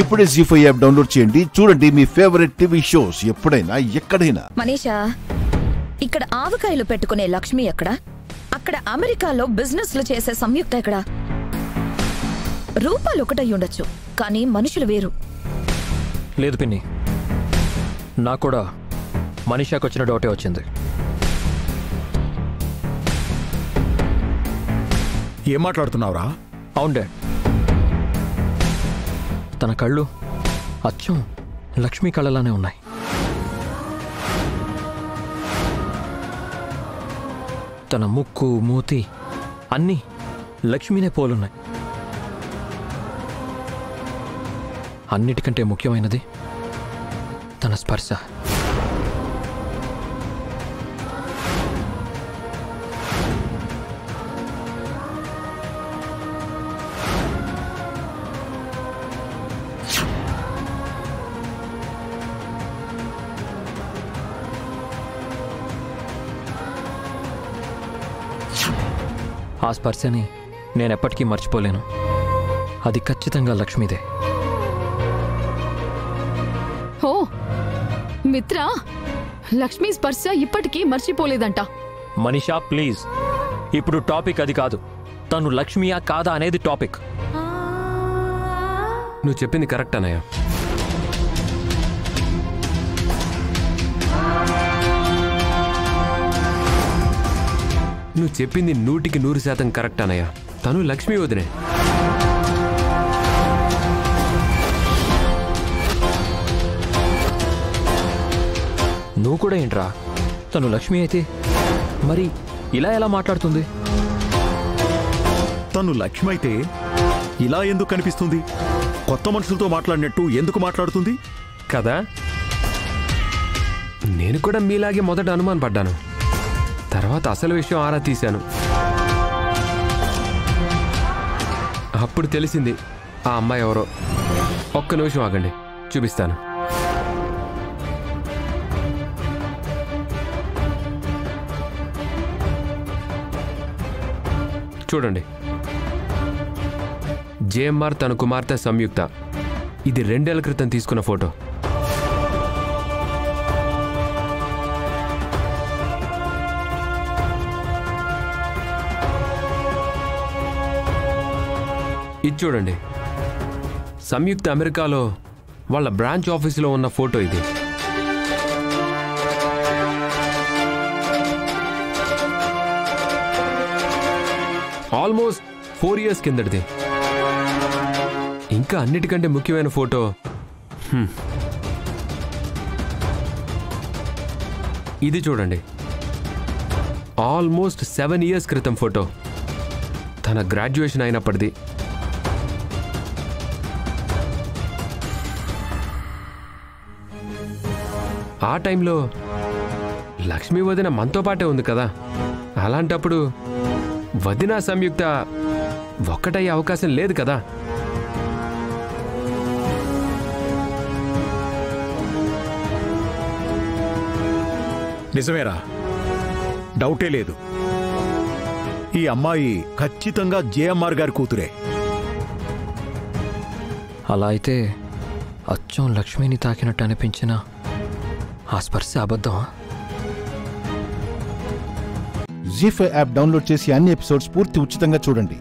ఇప్పుడే జీ5 app download చేయండి. చూడండి మీ ఫేవరెట్ టీవీ షోస్ ఎప్పుడైనా ఎక్కడైనా. మనీషా, ఇక్కడ ఆవకాయలు పెట్టుకునే లక్ష్మి ఎక్కడ? అక్కడ అమెరికాలో బిజినెస్లు చేసే సంయుక్త ఎక్కడ? రూపాలు ఒకటై ఉండొచ్చు, కానీ మనుషులు వేరు. లేదు పిన్ని, నాకు కూడా మనీషాకి వచ్చిన డౌటే వచ్చింది. ఏం మాట్లాడుతున్నావురా? అవును డాడ్, తన కళ్ళు అచ్చం లక్ష్మీ కళ్ళలానే ఉన్నాయి. తన ముక్కు, మూతి అన్నీ లక్ష్మీనే పోలున్నాయి. అన్నిటికంటే ముఖ్యమైనది తన స్పర్శ. ఆ స్పర్శని నేనెప్పటికీ మర్చిపోలేను. అది ఖచ్చితంగా లక్ష్మీదే. ఓ మిత్రా, లక్ష్మీ స్పర్శ ఇప్పటికీ మర్చిపోలేదంట. మనీషా ప్లీజ్, ఇప్పుడు టాపిక్ అది కాదు. తను లక్ష్మియా కాదా అనేది టాపిక్. నువ్వు చెప్పింది కరెక్ట్ అన్నయ్య. నువ్వు చెప్పింది 100% కరెక్ట్ అన్నయ్య. తను లక్ష్మీ వదినే. నువ్వు కూడా ఏంట్రా? తను లక్ష్మి అయితే మరి ఇలా ఎలా మాట్లాడుతుంది? తను లక్ష్మి అయితే ఇలా ఎందుకు కనిపిస్తుంది? కొత్త మనుషులతో మాట్లాడినట్టు ఎందుకు మాట్లాడుతుంది కదా? నేను కూడా మీలాగే మొదట అనుమాన పడ్డాను. తర్వాత అసలు విషయం ఆరా తీశాను. అప్పుడు తెలిసింది ఆ అమ్మాయి ఎవరో. ఒక్క నిమిషం ఆగండి, చూపిస్తాను. చూడండి, జేఎంఆర్ తన కుమార్తె సంయుక్త. ఇది 2 ఏళ్ల క్రితం తీసుకున్న ఫోటో. ఇది చూడండి, సంయుక్త అమెరికాలో వాళ్ళ బ్రాంచ్ ఆఫీసులో ఉన్న ఫోటో ఇది. ఆల్మోస్ట్ 4 years కిందటిది. ఇంకా అన్నిటికంటే ముఖ్యమైన ఫోటో ఇది చూడండి, ఆల్మోస్ట్ 7 years క్రితం ఫోటో. తన గ్రాడ్యుయేషన్ అయినప్పటిది. ఆ టైంలో లక్ష్మీ వదిన మనతో పాటే ఉంది కదా. అలాంటప్పుడు వదిన సంయుక్త ఒక్కటయ్యే అవకాశం లేదు కదా. నిజమేరా, డౌటే లేదు. ఈ అమ్మాయి ఖచ్చితంగా జేఎంఆర్ గారి కూతురే. అలా అయితే అచ్చం లక్ష్మిని తాకినట్టు అనిపించిన ఆ స్పర్శ అబద్ధమా? జీ5 యాప్ డౌన్లోడ్ చేసి అన్ని ఎపిసోడ్స్ పూర్తి ఉచితంగా చూడండి.